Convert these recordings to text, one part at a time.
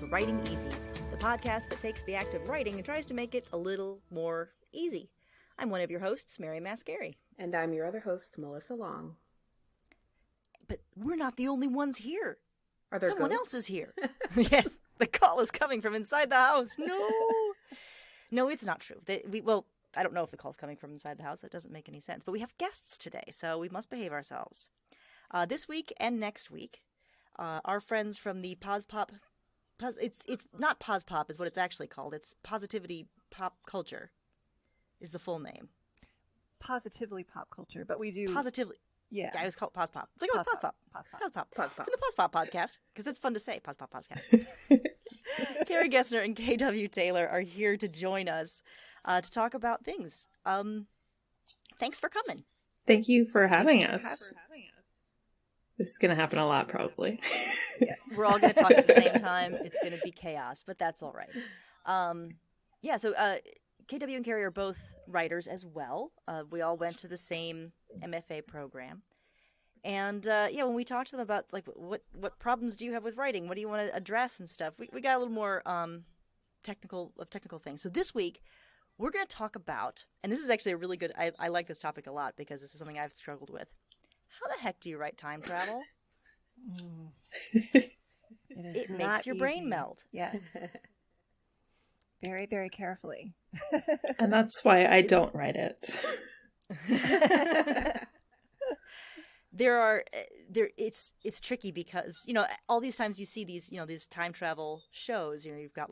Writing Easy, the podcast that takes the act of writing and tries to make it a little more easy. I'm one of your hosts, Mary Mascari. And I'm your other host, Melissa Long. But we're not the only ones here. Are there Someone ghosts? else is here. Yes, the call is coming from inside the house. No. No, it's not true. I don't know if the call's coming from inside the house. That doesn't make any sense. But we have guests today, so we must behave ourselves. This week and next week, our friends from the PosPop, it's not PosPop is what it's actually called. It's Positivity Pop Culture is the full name. Positively Pop Culture, but we do... Positively. Yeah. I always call it PosPop. It's like, oh, it's PosPop. PosPop. PosPop. From the PosPop podcast, because it's fun to say, PosPop podcast. Carrie Gessner and KW Taylor are here to join us to talk about things. Thanks for coming. Thank you for having us. This is going to happen a lot, probably. Yeah. We're all going to talk at the same time. It's going to be chaos, but that's all right. So KW and Carrie are both writers as well. We all went to the same MFA program. And when we talked to them about like what problems do you have with writing? What do you want to address and stuff? We got a little more technical things. So this week we're going to talk about, and this is actually a really good, I like this topic a lot because this is something I've struggled with. How the heck do you write time travel? It makes your brain melt. Yes. Very, very carefully. And that's why I don't write it. It's tricky because, all these times you see these, these time travel shows, you've got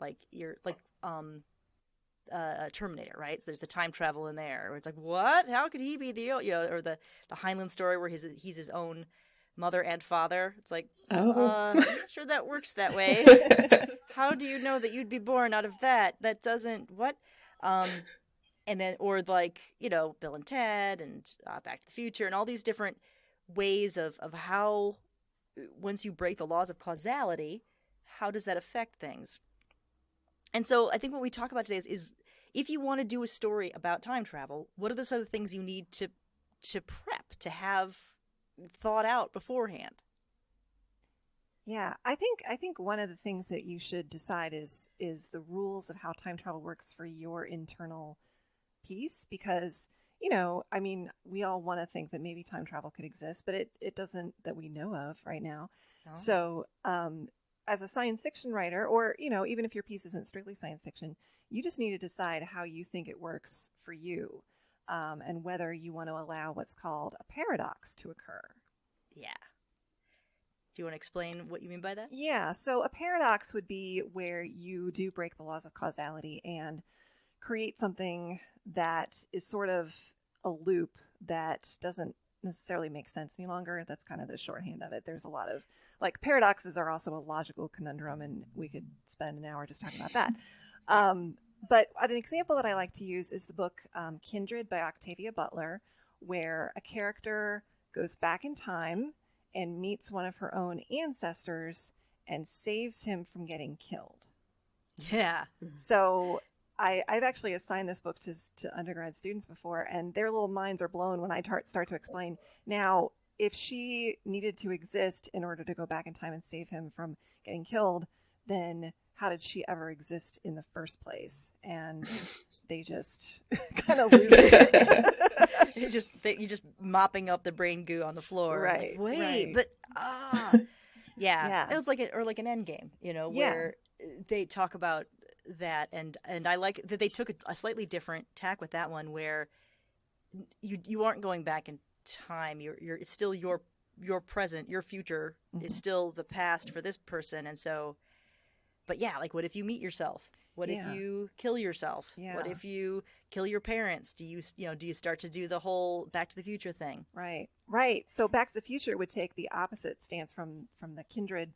Terminator, right? So there's the time travel in there where it's like, what? How could he be or the Heinlein story where he's his own mother and father. It's like, I'm not sure that works that way. How do you know that you'd be born out of that? That doesn't, what? And then, or like, Bill and Ted and Back to the Future and all these different ways of how, once you break the laws of causality, how does that affect things? And so I think what we talk about today is if you want to do a story about time travel, what are the sort of things you need to prep, to have thought out beforehand? Yeah, I think one of the things that you should decide is the rules of how time travel works for your internal piece, because we all want to think that maybe time travel could exist, but it doesn't, that we know of right now. No. So as a science fiction writer, or even if your piece isn't strictly science fiction, you just need to decide how you think it works for you, and whether you want to allow what's called a paradox to occur. Yeah. Do you want to explain what you mean by that? Yeah. So a paradox would be where you do break the laws of causality and create something that is sort of a loop that doesn't necessarily make sense any longer. That's kind of the shorthand of it. There's a lot of, paradoxes are also a logical conundrum, and we could spend an hour just talking about that. But an example that I like to use is the book Kindred by Octavia Butler, where a character goes back in time and meets one of her own ancestors and saves him from getting killed. Yeah. So I've actually assigned this book to undergrad students before, and their little minds are blown when I start to explain. Now, if she needed to exist in order to go back in time and save him from getting killed, then how did she ever exist in the first place? And they just kind of lose it. You're just mopping up the brain goo on the floor. Right. Like, wait, right. But yeah. It was like an end game, where they talk about that, and I like that they took a slightly different tack with that one, where you aren't going back in time. It's still your present, your future is still the past for this person, and so. But yeah, what if you meet yourself? What if you kill yourself? Yeah. What if you kill your parents? Do you start to do the whole Back to the Future thing? Right. So Back to the Future would take the opposite stance from the Kindred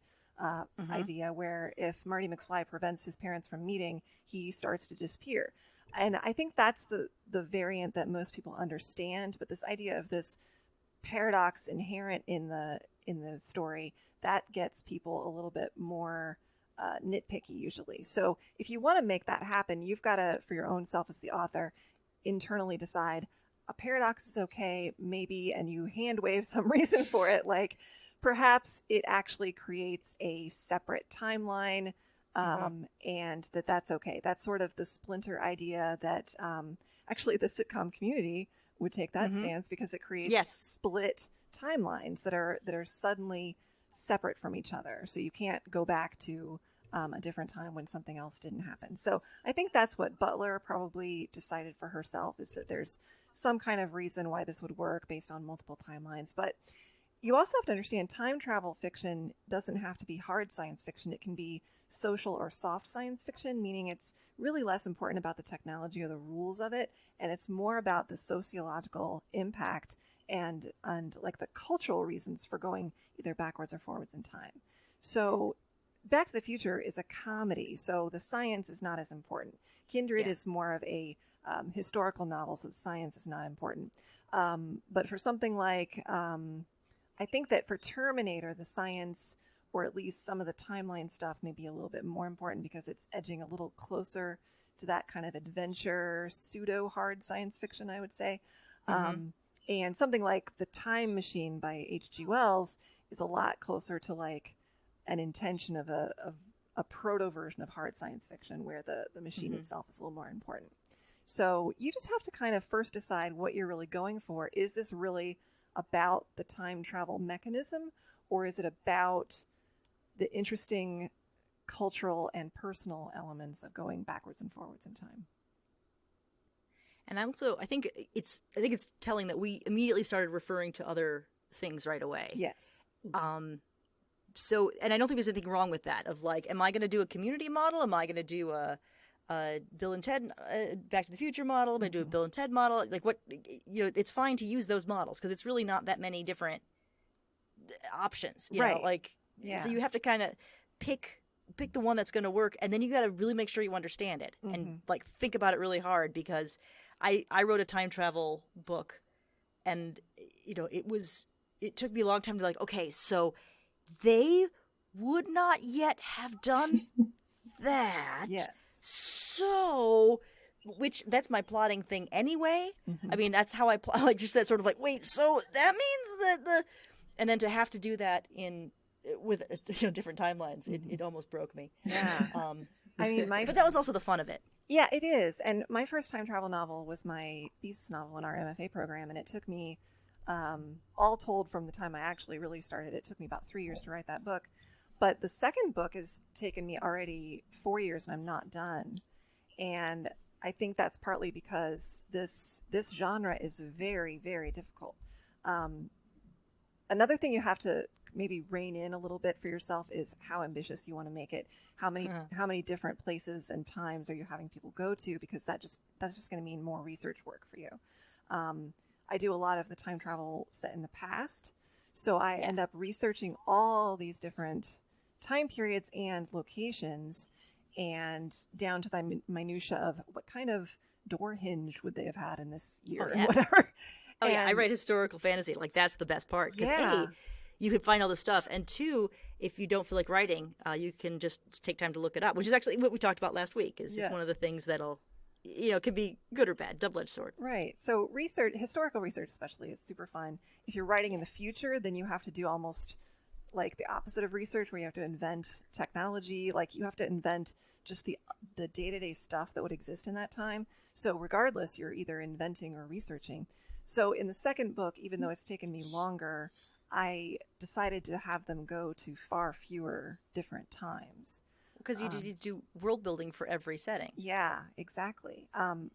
idea, where if Marty McFly prevents his parents from meeting, he starts to disappear. And I think that's the variant that most people understand. But this idea of this paradox inherent in the story, that gets people a little bit more nitpicky usually. So if you want to make that happen, you've got to, for your own self as the author, internally decide a paradox is okay, maybe, and you hand wave some reason for it, like perhaps it actually creates a separate timeline and that's okay. That's sort of the splinter idea that actually the sitcom community would take that stance, because it creates split timelines that are suddenly separate from each other. So you can't go back to a different time when something else didn't happen. So I think that's what Butler probably decided for herself, is that there's some kind of reason why this would work based on multiple timelines. But you also have to understand, time travel fiction doesn't have to be hard science fiction. It can be social or soft science fiction, meaning it's really less important about the technology or the rules of it, and it's more about the sociological impact and like the cultural reasons for going either backwards or forwards in time. So Back to the Future is a comedy, so the science is not as important. Kindred is more of a historical novel, so the science is not important. But for something like, I think that for Terminator, the science, or at least some of the timeline stuff, may be a little bit more important, because it's edging a little closer to that kind of adventure, pseudo-hard science fiction, I would say. And something like The Time Machine by H.G. Wells is a lot closer to like an intention of a proto version of hard science fiction, where the machine itself is a little more important. So you just have to kind of first decide what you're really going for. Is this really about the time travel mechanism, or is it about the interesting cultural and personal elements of going backwards and forwards in time? And I think it's telling that we immediately started referring to other things right away. Yes. So, and I don't think there's anything wrong with that. Of like, am I going to do a community model? Am I going to do a Bill and Ted Back to the Future model? Am I going to do a Bill and Ted model? Like, what, it's fine to use those models, because it's really not that many different options. You know, like, so you have to kind of pick the one that's going to work, and then you got to really make sure you understand it and like think about it really hard, because I wrote a time travel book, and it took me a long time to like, okay, so they would not yet have done that. Yes. So, that's my plotting thing anyway. I mean, that's how I plot, like just that sort of like, wait, so that means that and then to have to do that with different timelines, it almost broke me. Yeah. I mean, but that was also the fun of it. Yeah, it is. And my first time travel novel was my thesis novel in our MFA program, and it took me, all told, from the time I actually really started, it took me about 3 years to write that book. But the second book has taken me already 4 years, and I'm not done. And I think that's partly because this genre is very, very difficult. Another thing you have to maybe rein in a little bit for yourself is how ambitious you want to make it. How many different places and times are you having people go to? Because that's just going to mean more research work for you. I do a lot of the time travel set in the past, so I end up researching all these different time periods and locations, and down to the minutia of what kind of door hinge would they have had in this year and whatever. Oh, yeah, I write historical fantasy. Like, that's the best part. Because A, you can find all this stuff. And two, if you don't feel like writing, you can just take time to look it up, which is actually what we talked about last week. It's one of the things that'll, could be good or bad, double-edged sword. Right. So historical research especially, is super fun. If you're writing in the future, then you have to do almost like the opposite of research, where you have to invent technology. Like, you have to invent just the day-to-day stuff that would exist in that time. So regardless, you're either inventing or researching. So in the second book, even though it's taken me longer, I decided to have them go to far fewer different times. Because you need to do world building for every setting. Yeah, exactly.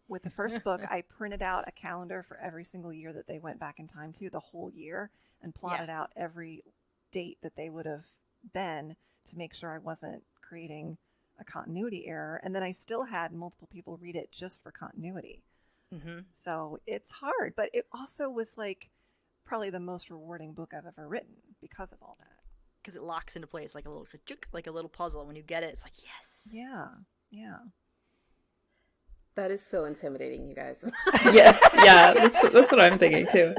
With the first book, I printed out a calendar for every single year that they went back in time to, the whole year, and plotted out every date that they would have been, to make sure I wasn't creating a continuity error. And then I still had multiple people read it just for continuity. So it's hard, but it also was like probably the most rewarding book I've ever written because of all that. Because it locks into place like a little puzzle. And when you get it, it's like, yes. Yeah. That is so intimidating, you guys. Yeah, that's what I'm thinking too.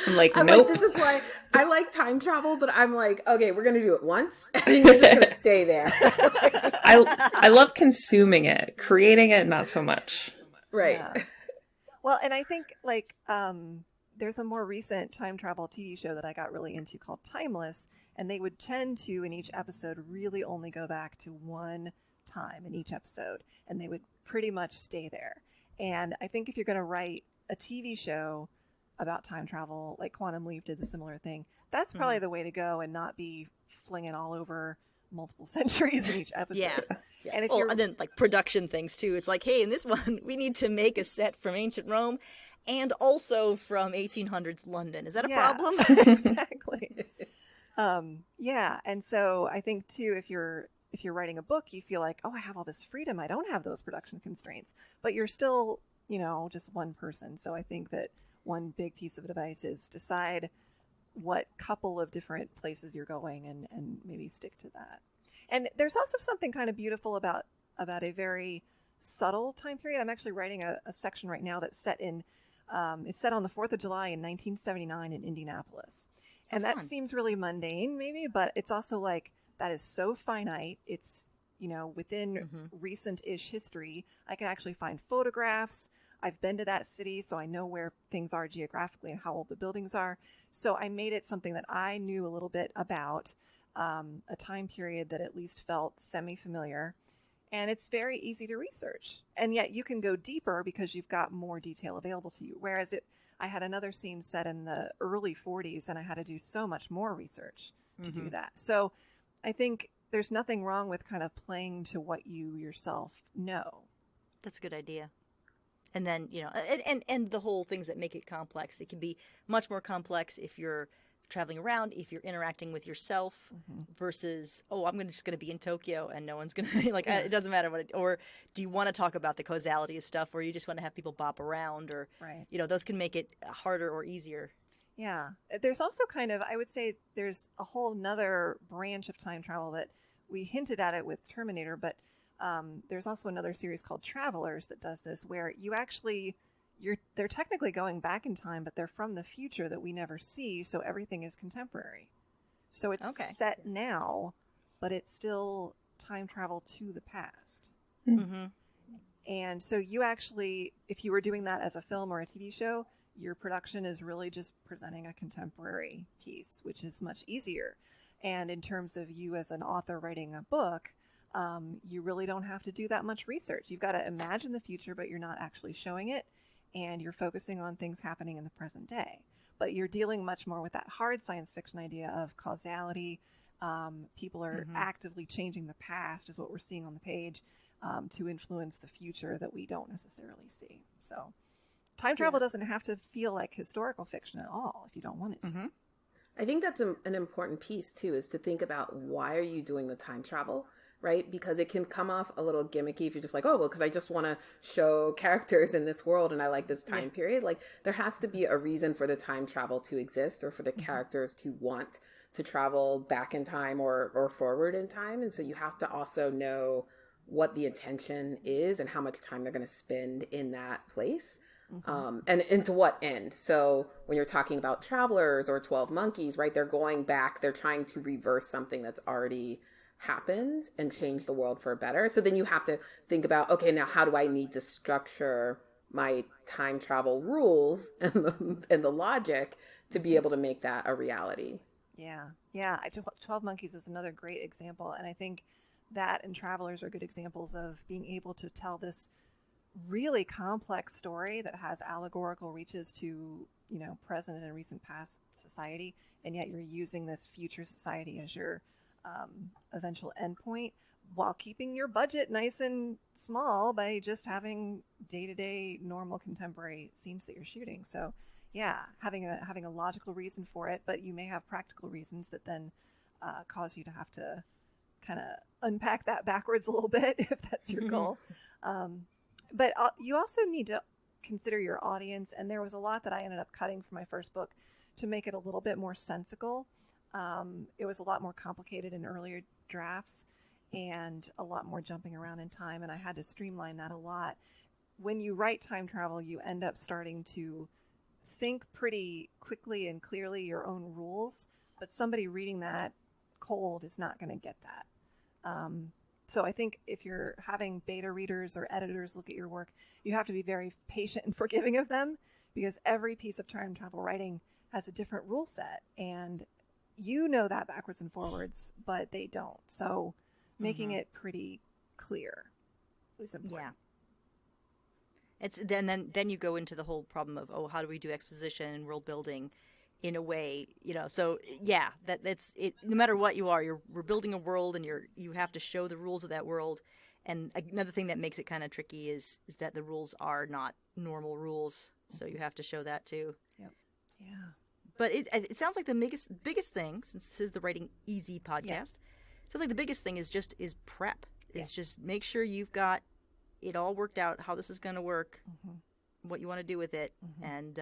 I'm like, nope. This is why I like time travel, but I'm like, okay, we're gonna do it once, and you're just gonna stay there. I love consuming it, creating it, not so much. Right. Yeah. Well, and I think like there's a more recent time travel TV show that I got really into called Timeless, and they would tend to, in each episode, really only go back to one time in each episode, and they would pretty much stay there. And I think if you're going to write a TV show about time travel, like Quantum Leap did the similar thing, that's probably the way to go, and not be flinging all over multiple centuries in each episode. Yeah. And if and then like production things too. It's like, hey, in this one, we need to make a set from ancient Rome and also from 1800s London. Is that a problem? Exactly. Yeah. And so I think too, if you're writing a book, you feel like, oh, I have all this freedom. I don't have those production constraints, but you're still, just one person. So I think that one big piece of advice is decide what couple of different places you're going and maybe stick to that. And there's also something kind of beautiful about a very subtle time period. I'm actually writing a section right now that's set in, it's set on the 4th of July in 1979 in Indianapolis. And that seems really mundane maybe, but it's also like, that is so finite. It's, within recent-ish history, I can actually find photographs. I've been to that city, so I know where things are geographically and how old the buildings are. So I made it something that I knew a little bit about, a time period that at least felt semi-familiar. And it's very easy to research. And yet you can go deeper because you've got more detail available to you. Whereas I had another scene set in the early 40s, and I had to do so much more research to do that. So I think there's nothing wrong with kind of playing to what you yourself know. That's a good idea. And then, and the whole things that make it complex. It can be much more complex if you're traveling around, if you're interacting with yourself versus, I'm just going to be in Tokyo and no one's going to, it doesn't matter or do you want to talk about the causality of stuff, or you just want to have people bop around, or, those can make it harder or easier. Yeah. There's also kind of, I would say there's a whole nother branch of time travel that we hinted at it with Terminator, but there's also another series called Travelers that does this, where you actually, they're technically going back in time, but they're from the future that we never see, so everything is contemporary. So it's set now, but it's still time travel to the past. Mm-hmm. And so you actually, if you were doing that as a film or a TV show, your production is really just presenting a contemporary piece, which is much easier. And in terms of you as an author writing a book, you really don't have to do that much research. You've got to imagine the future, but you're not actually showing it. And you're focusing on things happening in the present day. But you're dealing much more with that hard science fiction idea of causality. People are actively changing the past, is what we're seeing on the page, to influence the future that we don't necessarily see. So time travel doesn't have to feel like historical fiction at all if you don't want it to. I think that's an important piece, too, is to think about, why are you doing the time travel? Right? Because it can come off a little gimmicky if you're just like, because I just want to show characters in this world and I like this time period. Like, there has to be a reason for the time travel to exist, or for the characters to want to travel back in time or forward in time. And so you have to also know what the intention is and how much time they're going to spend in that place. And to what end. So when you're talking about Travelers or 12 Monkeys, right, they're going back, they're trying to reverse something that's already happened and change the world for better. So then you have to think about, okay, now how do I need to structure my time travel rules and the logic to be able to make that a reality? Yeah. 12 Monkeys is another great example. And I think that and Travelers are good examples of being able to tell this really complex story that has allegorical reaches to, present and recent past society. And yet you're using this future society as your eventual endpoint, while keeping your budget nice and small by just having day-to-day normal contemporary scenes that you're shooting. So having a logical reason for it, but you may have practical reasons that then cause you to have to kind of unpack that backwards a little bit if that's your goal. But you also need to consider your audience, and there was a lot that I ended up cutting for my first book to make it a little bit more sensical. It was a lot more complicated in earlier drafts and a lot more jumping around in time, and I had to streamline that a lot. When you write time travel, you end up starting to think pretty quickly and clearly your own rules, but somebody reading that cold is not going to get that. So I think if you're having beta readers or editors look at your work, you have to be very patient and forgiving of them, because every piece of time travel writing has a different rule set, and you know that backwards and forwards, but they don't. So making it pretty clear is important. Yeah. It's then you go into the whole problem of, how do we do exposition and world building in a way, so yeah, that's it. No matter what you are, we're building a world, and you have to show the rules of that world. And another thing that makes it kind of tricky is that the rules are not normal rules, so you have to show that too. Yep. Yeah. But it sounds like the biggest thing, since this is the Writing Easy podcast, it sounds like the biggest thing is prep. Is just make sure you've got it all worked out, how this is going to work, what you want to do with it, and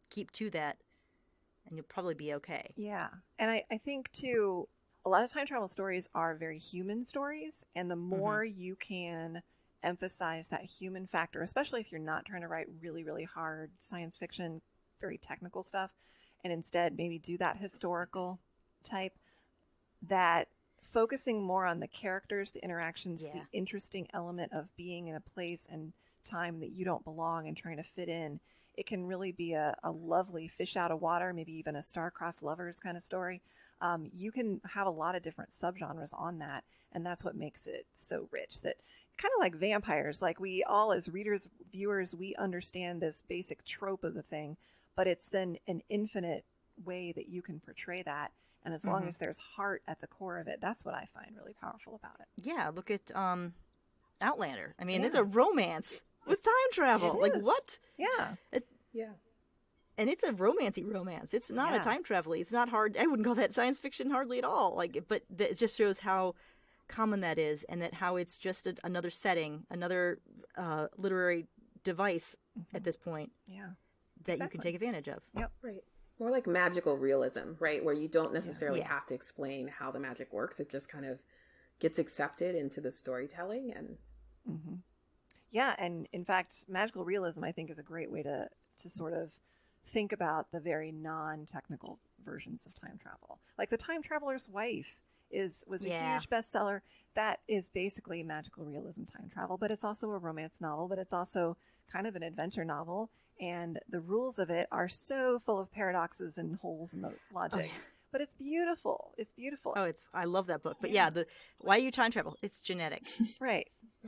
keep to that, and you'll probably be okay. Yeah. And I think, too, a lot of time travel stories are very human stories, and the more you can emphasize that human factor, especially if you're not trying to write really, really hard science fiction, very technical stuff, and instead maybe do that historical type, that focusing more on the characters, the interactions, the interesting element of being in a place and time that you don't belong and trying to fit in, it can really be a lovely fish out of water, maybe even a star-crossed lovers kind of story. You can have a lot of different subgenres on that, and that's what makes it so rich. That kind of like vampires, like we all as readers, viewers, we understand this basic trope of the thing, but it's then an infinite way that you can portray that. And as long as there's heart at the core of it, that's what I find really powerful about it. Yeah, look at Outlander. I mean, it's a romance with time travel. Like, what? Yeah. And it's a romancy romance. It's not a time travel. It's not hard. I wouldn't call that science fiction hardly at all. But it just shows how common that is, and that how it's just another setting, another literary device at this point. Yeah. That you can take advantage of. Yep. Right. More like magical realism, right? Where you don't necessarily have to explain how the magic works. It just kind of gets accepted into the storytelling. And yeah, and in fact, magical realism, I think, is a great way to sort of think about the very non-technical versions of time travel. Like The Time Traveler's Wife was a huge bestseller. That is basically magical realism time travel, but it's also a romance novel, but it's also kind of an adventure novel. And the rules of it are so full of paradoxes and holes in the logic. But it's beautiful. It's beautiful. I love that book. But why you time travel? It's genetic. Right.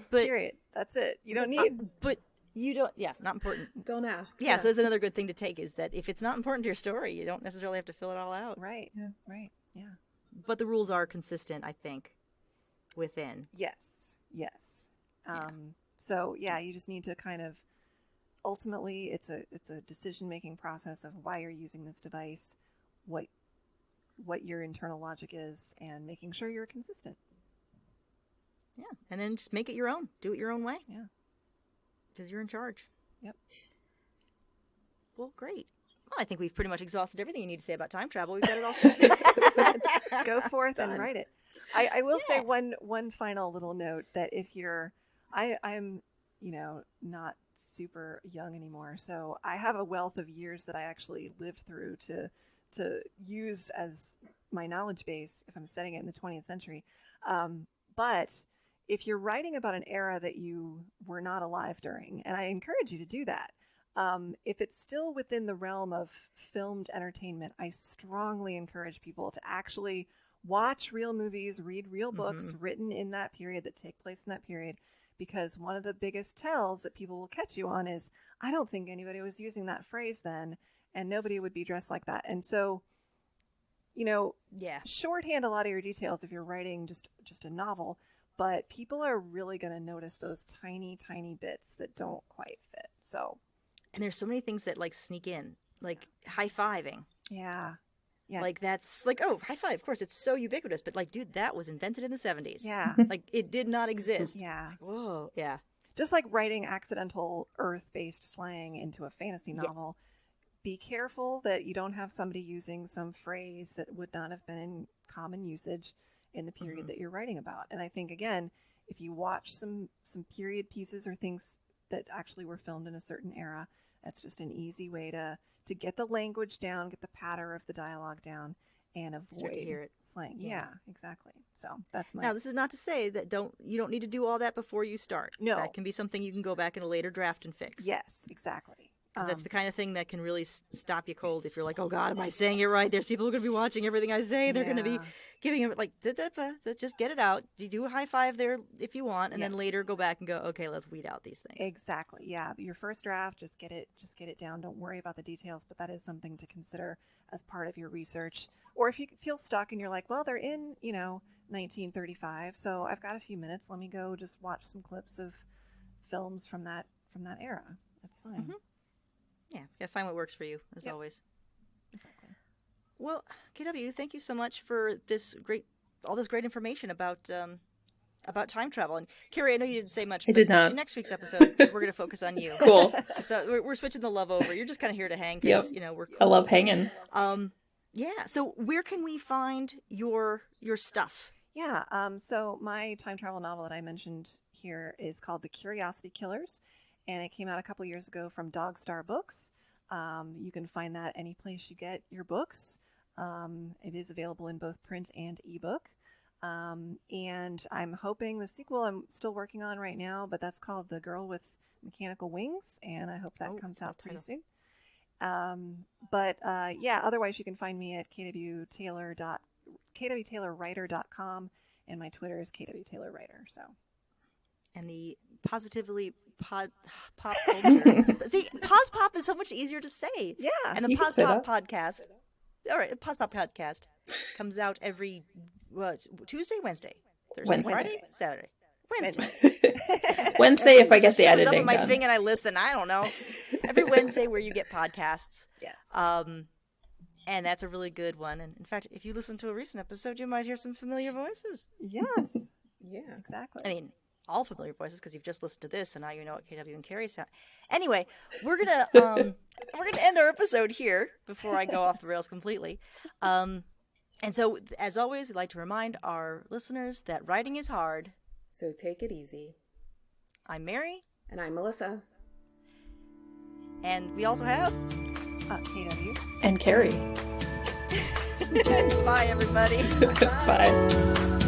But, period. That's it. You don't need... But you don't... Yeah, not important. Don't ask. Yeah, so that's another good thing to take, is that if it's not important to your story, you don't necessarily have to fill it all out. Right. Yeah. Right. Yeah. But the rules are consistent, I think, within. Yes. So, you just need to kind of... Ultimately, it's a decision-making process of why you're using this device, what your internal logic is, and making sure you're consistent. Yeah, and then just make it your own. Do it your own way. Yeah. Because you're in charge. Yep. Well, great. Well, I think we've pretty much exhausted everything you need to say about time travel. We've got it all. Go forth and write it. I will say one final little note, that if you're... I'm, not super young anymore, so I have a wealth of years that I actually lived through to use as my knowledge base if I'm setting it in the 20th century. But if you're writing about an era that you were not alive during, and I encourage you to do that, if it's still within the realm of filmed entertainment, I strongly encourage people to actually watch real movies, read real books written in that period, that take place in that period. Because one of the biggest tells that people will catch you on is, I don't think anybody was using that phrase then, and nobody would be dressed like that. And so, shorthand a lot of your details if you're writing just a novel, but people are really going to notice those tiny, tiny bits that don't quite fit. So, and there's so many things that sneak in, like high-fiving. Yeah. That's high five. Of course, it's so ubiquitous. But dude, that was invented in the 70s. Yeah. It did not exist. Yeah. Whoa. Yeah. Just like writing accidental Earth-based slang into a fantasy novel. Be careful that you don't have somebody using some phrase that would not have been in common usage in the period that you're writing about. And I think, again, if you watch some period pieces or things that actually were filmed in a certain era, that's just an easy way to get the language down, get the patter of the dialogue down, and avoid slang. Yeah, exactly. So that's my... Now, this is not to say that you don't need to do all that before you start. No. That can be something you can go back in a later draft and fix. Yes, exactly. Because that's the kind of thing that can really stop you cold if you're like, oh God, am I saying it right? There's people who are going to be watching everything I say. They're going to be giving it like, just get it out. You do a high five there if you want, and then later go back and go, okay, let's weed out these things. Exactly. Yeah. Your first draft, just get it down. Don't worry about the details, but that is something to consider as part of your research. Or if you feel stuck and you're like, well, they're in, 1935, so I've got a few minutes. Let me go just watch some clips of films from that era. That's fine. Mm-hmm. Yeah, you gotta find what works for you, as always. Exactly. Well, KW, thank you so much for all this great information about time travel. And Carrie, I know you didn't say much. I did not. In next week's episode, we're going to focus on you. Cool. So we're switching the love over. You're just kind of here to hang because we're cool. I love hanging. Yeah. So where can we find your stuff? Yeah. So my time travel novel that I mentioned here is called The Curiosity Killers, and it came out a couple years ago from Dog Star Books. You can find that any place you get your books. It is available in both print and ebook. And I'm hoping the sequel I'm still working on right now, but that's called The Girl with Mechanical Wings, and I hope that comes out pretty soon. Otherwise you can find me at kwtaylorwriter.com, and my Twitter is kwtaylorwriter. So, and the positively pop culture. See, PosPop is so much easier to say. Yeah, and the PosPop podcast. All right, the PosPop podcast comes out every Tuesday, Wednesday, Thursday, Friday, Saturday. Wednesday if I get the editing done. My done. thing and I listen. I don't know. Every Wednesday where you get podcasts. Yes. And that's a really good one. And in fact, if you listen to a recent episode, you might hear some familiar voices. Yes. Yeah, exactly. I mean, all familiar voices because you've just listened to this, and now you know what KW and Carrie sound. Anyway, we're gonna end our episode here before I go off the rails completely. And so, as always, we'd like to remind our listeners that writing is hard. So take it easy. I'm Mary. And I'm Melissa. And we also have KW. And Carrie. Bye, everybody. Bye.